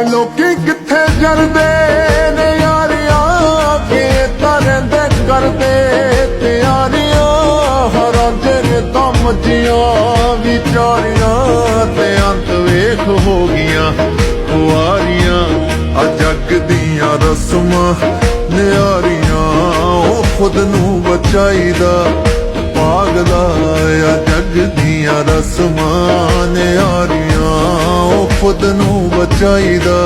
ਲੋਕੀ ਕਿੱਥੇ ਜਰਦੇ ਨੇ ਯਾਰੀਆਂ ਕੇ ਤਰਦੇ ਕਰਦੇ ਤਿਆਰੀਆਂ ਹਰਾਂਦੇ ਨੇ ਦਮ ਜੀਆਂ ਵਿਚਾਰੀਆਂ ਤੇ ਅੰਤ ਵੇਖ ਹੋ ਗਈਆਂ ਕੁਆਰੀਆਂ ਆ ਜੱਗ ਦੀਆਂ ਰਸਮਾਂ ਨਿਆਰੀਆਂ ਉਹ ਖੁਦ ਨੂੰ ਬਚਾਈਦਾ ਪਾਗਦਾ ਆ ਜੱਗ ਦੀਆਂ ਰਸਮਾਂ ਨਿਆਰੀਆਂ ਉਹ ਖੁਦ ਨੂੰ ਬਚਾਈਦਾ